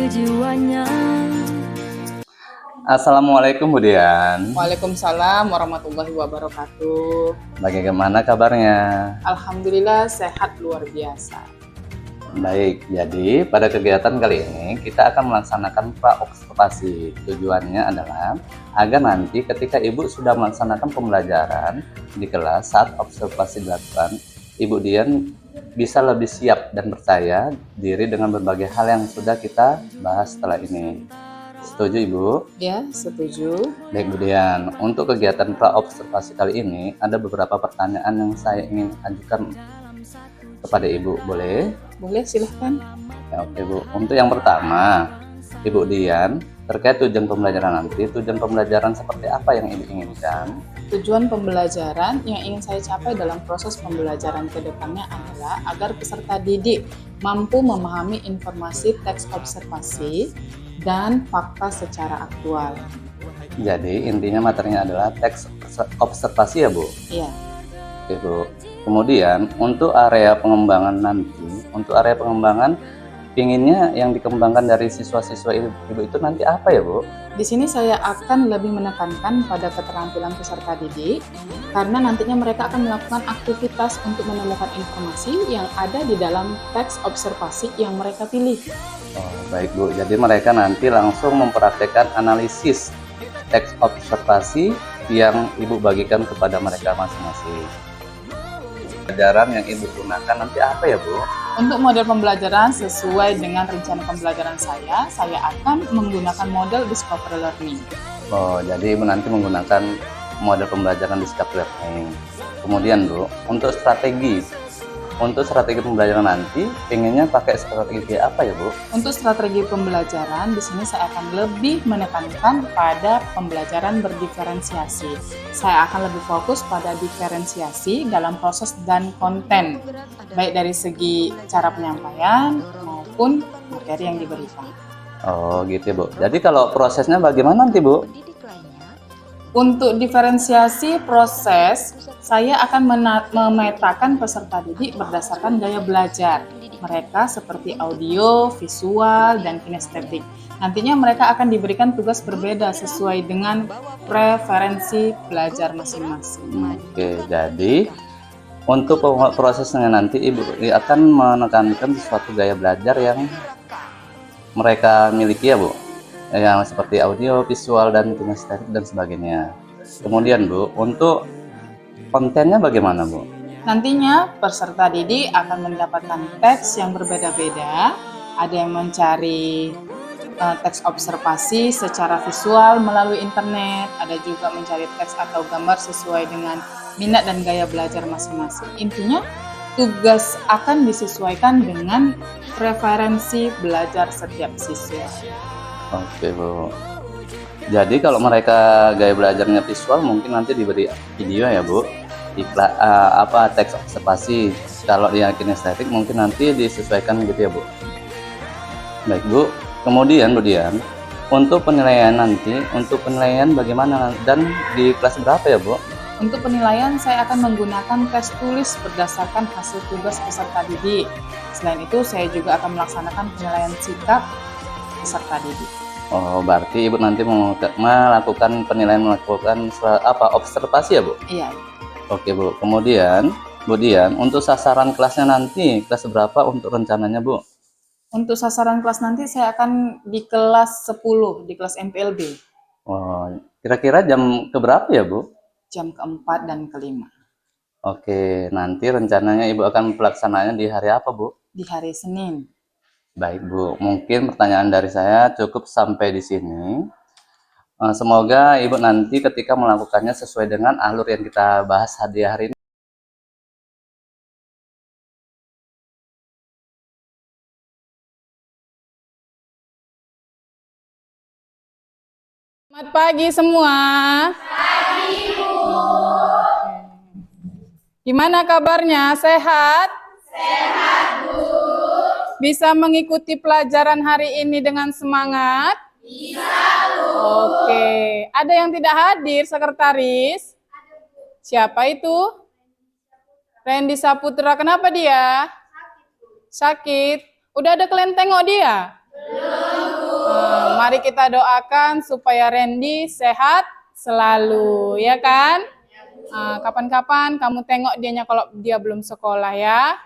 jiwanya. Assalamualaikum Bu Dian. Waalaikumsalam warahmatullahi wabarakatuh. Bagaimana kabarnya? Alhamdulillah sehat luar biasa. Baik, jadi pada kegiatan kali ini kita akan melaksanakan pra-observasi. Tujuannya adalah agar nanti ketika Ibu sudah melaksanakan pembelajaran di kelas, saat observasi dilakukan, Ibu Dian bisa lebih siap dan percaya diri dengan berbagai hal yang sudah kita bahas setelah ini. Setuju Ibu? Ya, setuju. Baik Bu Dian, untuk kegiatan pra-observasi kali ini ada beberapa pertanyaan yang saya ingin ajukan kepada Ibu, boleh? Boleh, silahkan. Ya, oke Bu. Untuk yang pertama, Ibu Dian, terkait tujuan pembelajaran nanti, tujuan pembelajaran seperti apa yang Ibu inginkan? Tujuan pembelajaran yang ingin saya capai dalam proses pembelajaran ke depannya adalah agar peserta didik mampu memahami informasi teks observasi dan fakta secara aktual. Jadi intinya materinya adalah teks observasi ya Bu? Iya. Oke Bu. Kemudian untuk area pengembangan nanti, untuk area pengembangan pinginnya yang dikembangkan dari siswa-siswa Ibu itu nanti apa ya Bu? Di sini saya akan lebih menekankan pada keterampilan peserta didik karena nantinya mereka akan melakukan aktivitas untuk menemukan informasi yang ada di dalam teks observasi yang mereka pilih. Oh, baik Bu, jadi mereka nanti langsung mempraktekkan analisis teks observasi yang Ibu bagikan kepada mereka masing-masing. Pembelajaran yang Ibu gunakan nanti apa ya Bu? Untuk model pembelajaran sesuai dengan rencana pembelajaran saya akan menggunakan model Discovery Learning. Oh, jadi Ibu nanti menggunakan model pembelajaran Discovery Learning. Kemudian Bu, untuk strategi pembelajaran nanti, pengennya pakai strategi apa ya Bu? Untuk strategi pembelajaran, di sini saya akan lebih menekankan pada pembelajaran berdiferensiasi. Saya akan lebih fokus pada diferensiasi dalam proses dan konten, baik dari segi cara penyampaian maupun materi yang diberikan. Oh gitu ya Bu. Jadi kalau prosesnya bagaimana nanti Bu? Untuk diferensiasi proses, saya akan memetakan peserta didik berdasarkan gaya belajar mereka seperti audio, visual, dan kinestetik. Nantinya mereka akan diberikan tugas berbeda sesuai dengan preferensi belajar masing-masing. Oke, jadi untuk prosesnya nanti Ibu akan menekankan suatu gaya belajar yang mereka miliki ya Bu? Yang seperti audio, visual, dan kinestetik dan sebagainya. Kemudian Bu, untuk kontennya bagaimana Bu? Nantinya peserta didik akan mendapatkan teks yang berbeda-beda. Ada yang mencari teks observasi secara visual melalui internet, ada juga mencari teks atau gambar sesuai dengan minat dan gaya belajar masing-masing. Intinya tugas akan disesuaikan dengan preferensi belajar setiap siswa. Oke Bu. Jadi kalau mereka gaya belajarnya visual, mungkin nanti diberi video ya Bu. Teks observasi. Kalau dia kinestetik mungkin nanti disesuaikan gitu ya Bu. Baik Bu. Kemudian Bu Dian, untuk penilaian nanti, untuk penilaian bagaimana dan di kelas berapa ya Bu? Untuk penilaian saya akan menggunakan tes tulis berdasarkan hasil tugas peserta didik. Selain itu saya juga akan melaksanakan penilaian sikap peserta didik. Oh, berarti Ibu nanti melakukan observasi ya Bu? Iya. Oke Bu. Kemudian Bu Dian, untuk sasaran kelasnya nanti kelas berapa untuk rencananya Bu? Untuk sasaran kelas nanti saya akan di kelas 10, di kelas MPLB. Oh, kira-kira jam keberapa ya Bu? Jam keempat dan kelima. Oke, nanti rencananya Ibu akan pelaksanaannya di hari apa Bu? Di hari Senin. Baik Bu, mungkin pertanyaan dari saya cukup sampai di sini. Semoga Ibu nanti ketika melakukannya sesuai dengan alur yang kita bahas di hari ini. Selamat pagi semua. Pagi Bu. Gimana kabarnya? Sehat? Sehat Bu. Bisa mengikuti pelajaran hari ini dengan semangat? Bisa Bu. Oke. Ada yang tidak hadir, sekretaris? Siapa itu? Randy Saputra. Kenapa dia? Sakit. Udah ada kalian tengok dia? Belum. Mari kita doakan supaya Randy sehat selalu, ya kan? Kapan-kapan kamu tengok dianya kalau dia belum sekolah ya.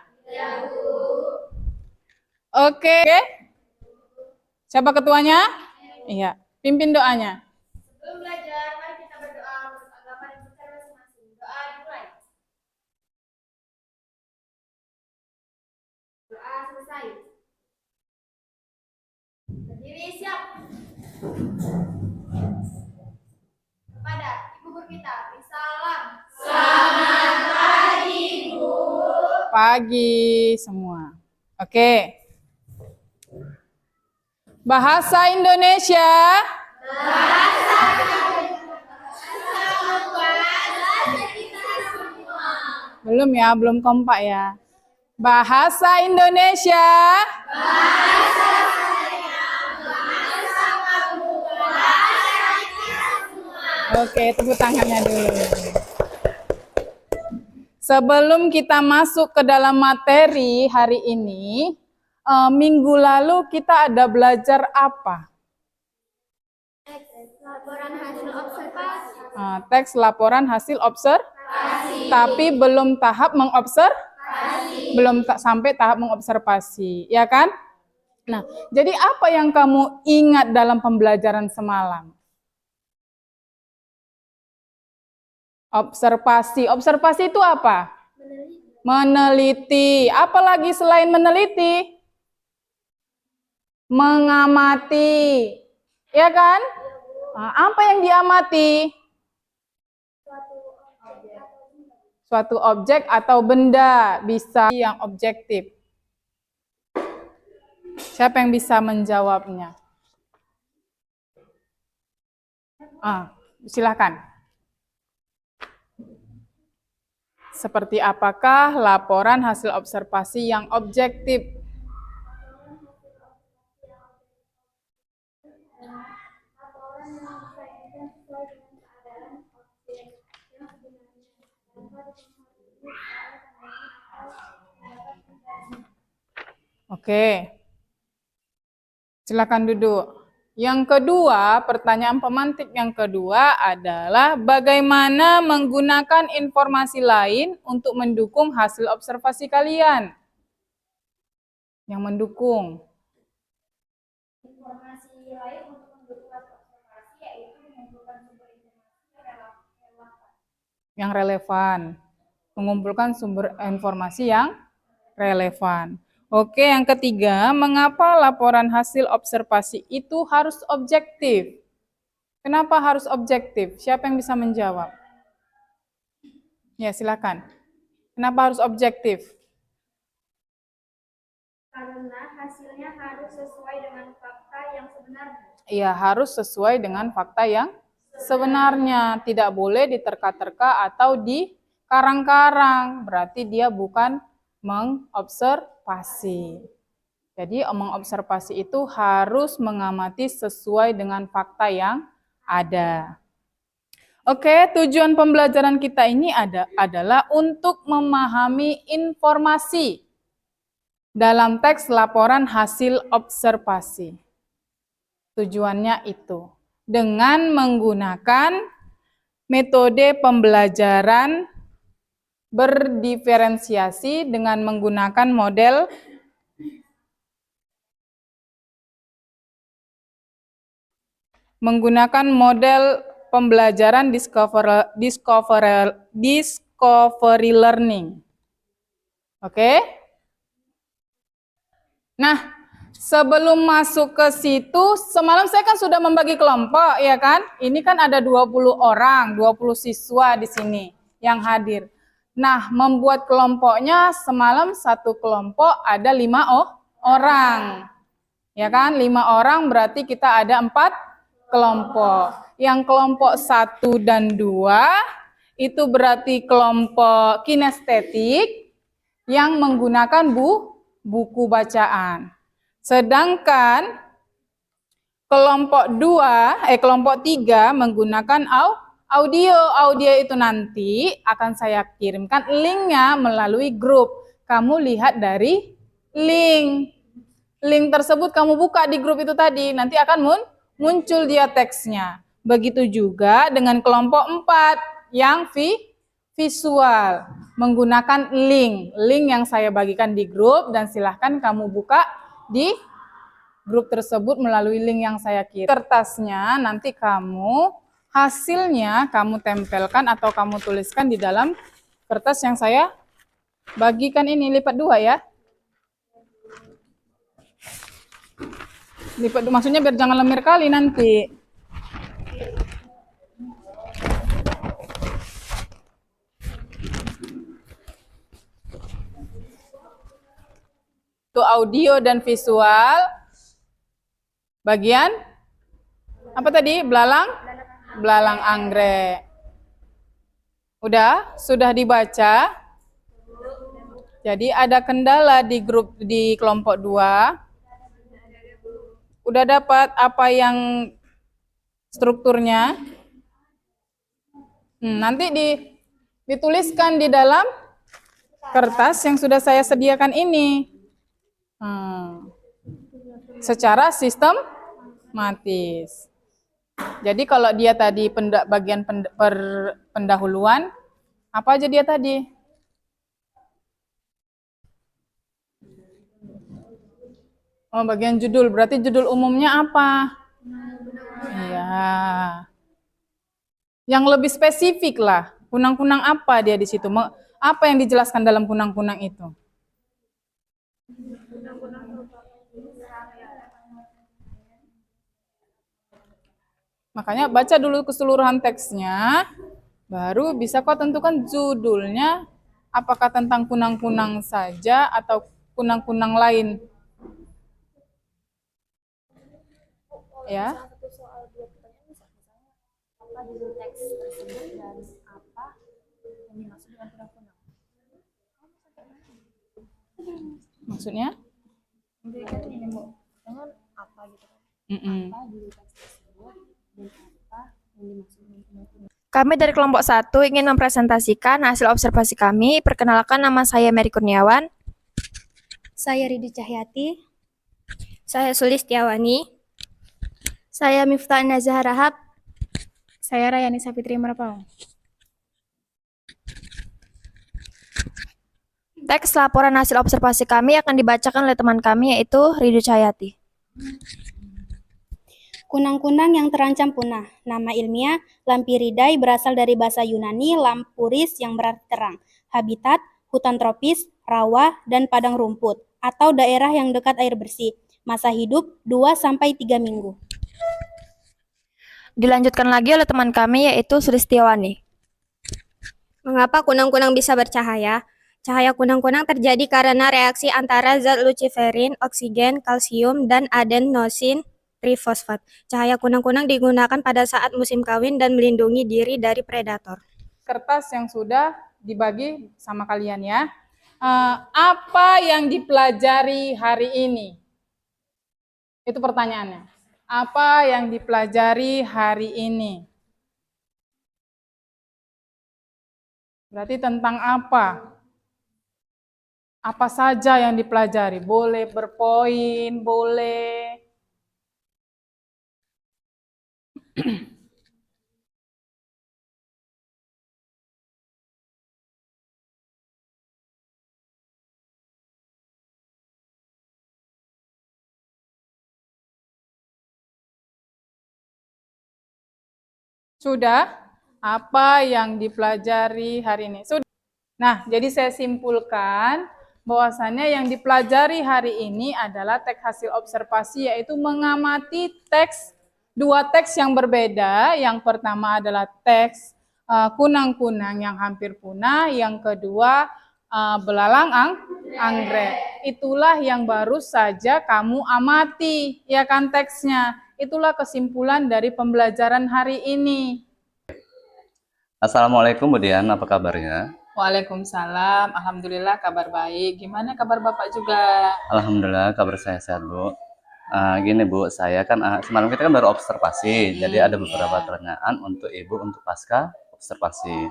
Oke. Siapa ketuanya? Iya, pimpin doanya. Sebelum belajar, mari kita berdoa menurut agama dan percaya masing-masing. Doa dimulai. Doa selesai. Berdiri siap. Kepada ibu guru kita, beri salam. Selamat pagi, Bu. Pagi semua. Oke. Bahasa Indonesia. Belum ya, belum kompak ya. Bahasa Indonesia. Oke, tepuk tangannya dulu. Sebelum kita masuk ke dalam materi hari ini, minggu lalu kita ada belajar apa? Laporan hasil observasi. Teks laporan hasil observasi. Tapi belum tahap mengobservasi. Belum sampai tahap mengobservasi, ya kan? Nah, jadi apa yang kamu ingat dalam pembelajaran semalam? Observasi. Observasi itu apa? Meneliti. Apalagi selain meneliti? Mengamati. Ya kan? Apa yang diamati? Suatu objek atau benda, bisa yang objektif. Siapa yang bisa menjawabnya? Silakan. Seperti apakah laporan hasil observasi yang objektif? Oke. Silakan duduk. Yang kedua, pertanyaan pemantik yang kedua adalah bagaimana menggunakan informasi lain untuk mendukung hasil observasi kalian? Yang mendukung. Informasi lain untuk mendukung hasil observasi yaitu mengumpulkan sumber informasi relevan. Yang relevan. Mengumpulkan sumber informasi yang relevan. Oke, yang ketiga, mengapa laporan hasil observasi itu harus objektif? Kenapa harus objektif? Siapa yang bisa menjawab? Ya, silakan. Kenapa harus objektif? Karena hasilnya harus sesuai dengan fakta yang sebenarnya. Iya, harus sesuai dengan fakta yang sebenarnya. Tidak boleh diterka-terka atau dikarang-karang. Berarti dia bukan mengobservasi. Jadi mengobservasi itu harus mengamati sesuai dengan fakta yang ada. Oke, tujuan pembelajaran kita ini adalah untuk memahami informasi dalam teks laporan hasil observasi. Tujuannya itu dengan menggunakan metode pembelajaran berdiferensiasi dengan menggunakan model pembelajaran discovery learning. Oke? Nah, sebelum masuk ke situ, semalam saya kan sudah membagi kelompok, ya kan? Ini kan ada 20 orang, 20 siswa di sini yang hadir. Nah, membuat kelompoknya semalam satu kelompok ada 5 orang. Ya kan? 5 orang berarti kita ada 4 kelompok. Yang kelompok 1 dan 2 itu berarti kelompok kinestetik yang menggunakan buku bacaan. Sedangkan kelompok 3 menggunakan audio. Audio itu nanti akan saya kirimkan linknya melalui grup. Kamu lihat dari link. link tersebut kamu buka di grup itu tadi, nanti akan muncul dia teksnya. Begitu juga dengan kelompok 4 yang visual, menggunakan link yang saya bagikan di grup, dan silahkan kamu buka di grup tersebut melalui link yang saya kirim. Kertasnya nanti hasilnya kamu tempelkan atau kamu tuliskan di dalam kertas yang saya bagikan ini, lipat 2 ya. Lipat 2 maksudnya biar jangan lemir kali nanti. Untuk audio dan visual, bagian apa tadi? Belalang anggrek. Sudah dibaca? Jadi ada kendala di kelompok 2. Udah dapat apa yang strukturnya? Nanti dituliskan di dalam kertas yang sudah saya sediakan ini. Secara sistematis. Jadi kalau dia tadi bagian pendahuluan, apa aja dia tadi? Oh, bagian judul. Berarti judul umumnya apa? Iya. Yang lebih spesifik lah. Kunang-kunang apa dia di situ? Apa yang dijelaskan dalam kunang-kunang itu? Makanya baca dulu keseluruhan teksnya, baru bisa kau tentukan judulnya, apakah tentang kunang-kunang saja atau kunang-kunang lain. Ya. Satu soal 2 pertanyaan misalnya apa judul teks tersebut dan apa yang dimaksud dengan kunang-kunang. Maksudnya? Jadi kan ini Bu, dengan apa gitu kan? Apa judul teks tersebut dan apa yang dimaksud dengan kunang-kunang. Kami dari kelompok 1 ingin mempresentasikan hasil observasi kami. Perkenalkan, nama saya Mary Kurniawan. Saya Ridi Cahyati. Saya Sulistiawani. Saya Miftah Nazah Rahab. Saya Rayani Sapitri Merpau. Teks laporan hasil observasi kami akan dibacakan oleh teman kami, yaitu Ridi Cahyati. Kunang-kunang yang terancam punah. Nama ilmiah Lampyridae berasal dari bahasa Yunani lampuris yang berarti terang. Habitat hutan tropis, rawa, dan padang rumput atau daerah yang dekat air bersih. Masa hidup 2-3 minggu. Dilanjutkan lagi oleh teman kami, yaitu Sulistiawani. Mengapa kunang-kunang bisa bercahaya? Cahaya kunang-kunang terjadi karena reaksi antara zat luciferin, oksigen, kalsium, dan adenosin trifosfat. Cahaya kunang-kunang digunakan pada saat musim kawin dan melindungi diri dari predator. Kertas yang sudah dibagi sama kalian ya. Apa yang dipelajari hari ini? Itu pertanyaannya. Apa yang dipelajari hari ini? Berarti tentang apa? Apa saja yang dipelajari? Boleh berpoin, boleh. Sudah? Apa yang dipelajari hari ini? Sudah. Nah, jadi saya simpulkan bahwasannya yang dipelajari hari ini adalah teks hasil observasi, yaitu mengamati dua teks yang berbeda. Yang pertama adalah teks kunang-kunang yang hampir punah, yang kedua belalang anggrek. Itulah yang baru saja kamu amati, ya kan teksnya. Itulah kesimpulan dari pembelajaran hari ini. Assalamualaikum Bu Dian, apa kabarnya? Waalaikumsalam, alhamdulillah kabar baik. Gimana kabar Bapak juga? Alhamdulillah kabar saya sehat Bu. Gini Bu, saya kan semalam kita kan baru observasi, jadi ada beberapa pertanyaan untuk Ibu untuk pasca observasi.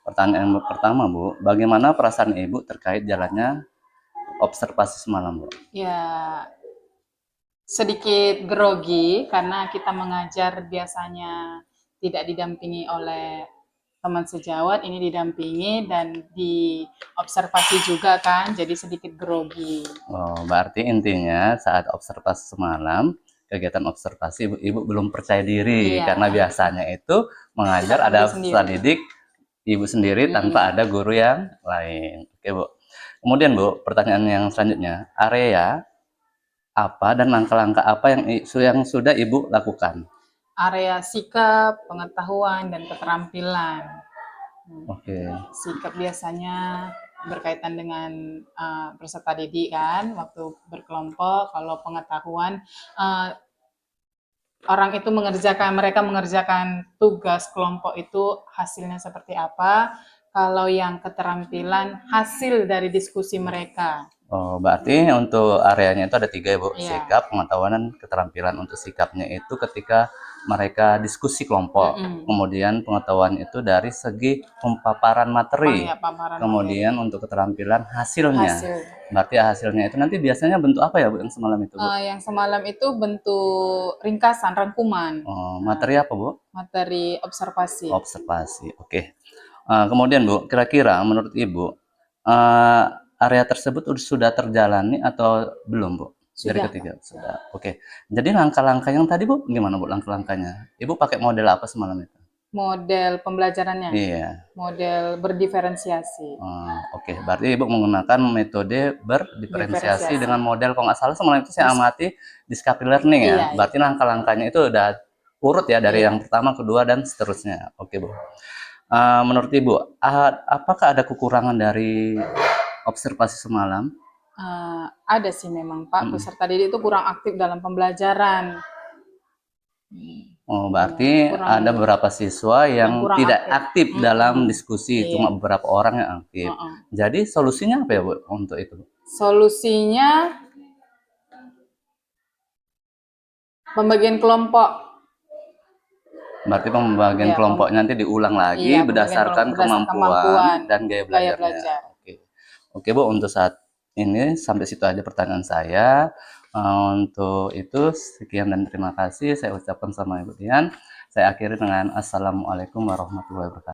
Pertanyaan yang pertama Bu, bagaimana perasaan Ibu terkait jalannya observasi semalam Bu? Ya, sedikit grogi karena kita mengajar biasanya tidak didampingi oleh teman sejawat, ini didampingi dan diobservasi juga kan, jadi sedikit grogi. Oh, berarti intinya saat observasi semalam, kegiatan observasi ibu belum percaya diri Iya. karena biasanya itu mengajar ada Sendiri. peserta didik ibu sendiri tanpa ada guru yang lain. Oke, Bu. Kemudian, Bu, pertanyaan yang selanjutnya, area apa dan langkah-langkah apa yang sudah Ibu lakukan? Area sikap, pengetahuan, dan keterampilan. Oke. Sikap biasanya berkaitan dengan peserta didik kan, waktu berkelompok. Kalau pengetahuan, mereka mengerjakan tugas kelompok itu hasilnya seperti apa. Kalau yang keterampilan, hasil dari diskusi mereka. Oh, berarti untuk areanya itu ada 3 ya, Bu. Iya. Sikap, pengetahuan, dan keterampilan. Untuk sikapnya itu ketika mereka diskusi kelompok. Kemudian pengetahuan itu dari segi pemaparan materi. Paparan Kemudian materi. untuk keterampilan hasilnya. Hasil. Berarti hasilnya itu nanti biasanya bentuk apa ya, Bu, yang semalam itu, Bu? Yang semalam itu bentuk ringkasan, rangkuman. Oh, materi apa, Bu? Materi observasi. Observasi, oke. Kemudian, Bu, kira-kira menurut Ibu, area tersebut sudah terjalani atau belum, Bu? Dari Sudah. ketiga, sudah. Oke. Jadi langkah-langkah yang tadi, Bu, gimana, Bu, langkah-langkahnya? Ibu pakai model apa semalam itu? Model pembelajarannya. Iya. Model berdiferensiasi. Oke. Berarti Ibu menggunakan metode berdiferensiasi dengan model, kalau nggak salah semalam itu saya amati discovery learning ya. Iya, Berarti langkah-langkahnya itu udah urut ya dari Iya. yang pertama, kedua, dan seterusnya. Oke, Bu. Menurut Ibu, apakah ada kekurangan dari observasi semalam? Ada sih memang Pak, peserta didik itu kurang aktif dalam pembelajaran. Oh, berarti ada beberapa siswa yang kurang tidak aktif dalam diskusi, Iya. cuma beberapa orang yang aktif. Jadi solusinya apa ya, Bu, untuk itu? Solusinya pembagian kelompok. Berarti pembagian Iya, kelompoknya nanti diulang lagi Iya, berdasarkan berdasarkan kemampuan dan gaya gaya belajarnya. belajar. Oke, Bu, untuk saat ini sampai situ aja pertanyaan saya. Untuk itu sekian dan terima kasih saya ucapkan sama Ibu Dian. Saya akhiri dengan Assalamualaikum warahmatullahi wabarakatuh.